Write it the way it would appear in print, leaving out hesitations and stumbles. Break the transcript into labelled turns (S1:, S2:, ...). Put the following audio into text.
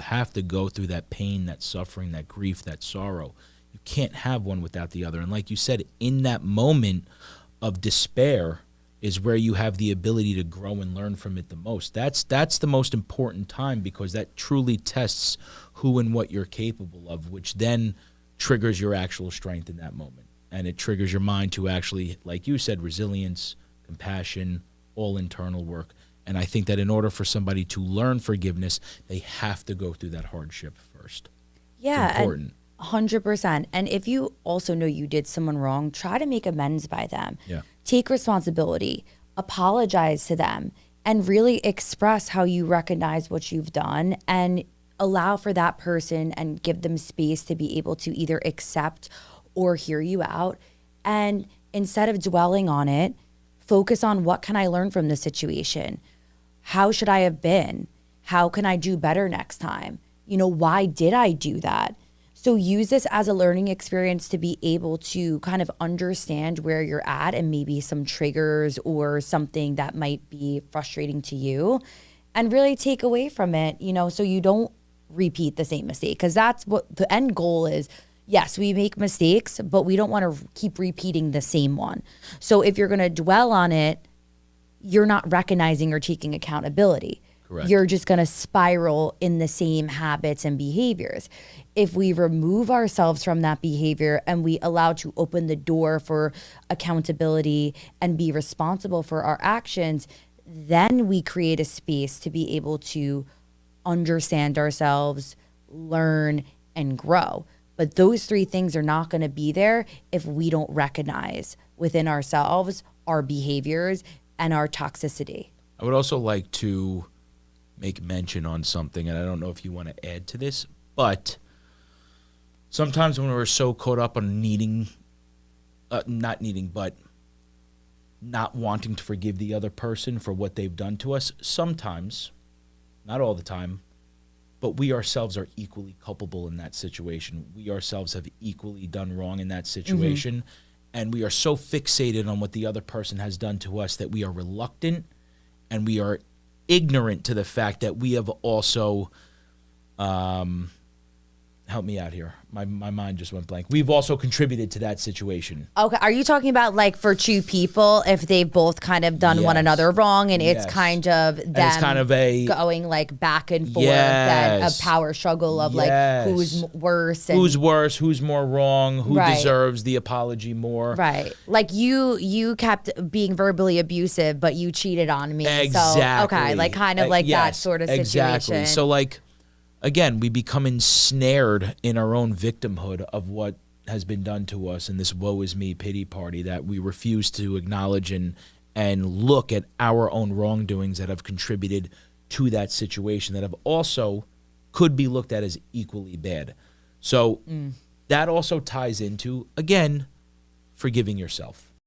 S1: have to go through that pain, that suffering, that grief, that sorrow. You can't have one without the other. And like you said, in that moment of despair is where you have the ability to grow and learn from it the most. That's the most important time, because that truly tests who and what you're capable of, which then triggers your actual strength in that moment. And it triggers your mind to actually, like you said, resilience, compassion, all internal work. And I think that in order for somebody to learn forgiveness, they have to go through that hardship first.
S2: Yeah.
S1: It's important.
S2: 100%. And if you also know you did someone wrong, try to make amends by them.
S1: Yeah.
S2: Take responsibility, apologize to them, and really express how you recognize what you've done, and allow for that person and give them space to be able to either accept or hear you out. And instead of dwelling on it, focus on, what can I learn from this situation? How should I have been? How can I do better next time? Why did I do that? So use this as a learning experience to be able to kind of understand where you're at, and maybe some triggers or something that might be frustrating to you, and really take away from it, so you don't repeat the same mistake. Because that's what the end goal is. Yes, we make mistakes, but we don't want to keep repeating the same one. So if you're going to dwell on it, you're not recognizing or taking accountability.
S1: Correct.
S2: You're just going to spiral in the same habits and behaviors. If we remove ourselves from that behavior and we allow to open the door for accountability and be responsible for our actions, then we create a space to be able to understand ourselves, learn, and grow. But those three things are not going to be there if we don't recognize within ourselves our behaviors and our toxicity.
S1: I would also like to make mention on something, and I don't know if you want to add to this, but sometimes when we're so caught up on not wanting to forgive the other person for what they've done to us, sometimes, not all the time, but we ourselves are equally culpable in that situation. We ourselves have equally done wrong in that situation, and we are so fixated on what the other person has done to us that we are reluctant and we are ignorant to the fact that we have also, help me out here. My mind just went blank. We've also contributed to that situation.
S2: Okay. Are you talking about like for two people, if they've both kind of done one another wrong, and it's kind of them
S1: it's kind of
S2: going like back and forth, and a power struggle of like who's worse, and
S1: who's worse, who's more wrong, who deserves the apology more.
S2: Right. Like you kept being verbally abusive, but you cheated on me.
S1: Exactly.
S2: So, okay. Like kind of like that sort of situation.
S1: Exactly. So like, again, we become ensnared in our own victimhood of what has been done to us in this woe is me pity party, that we refuse to acknowledge and look at our own wrongdoings that have contributed to that situation, that have also could be looked at as equally bad. So that also ties into, again, forgiving yourself.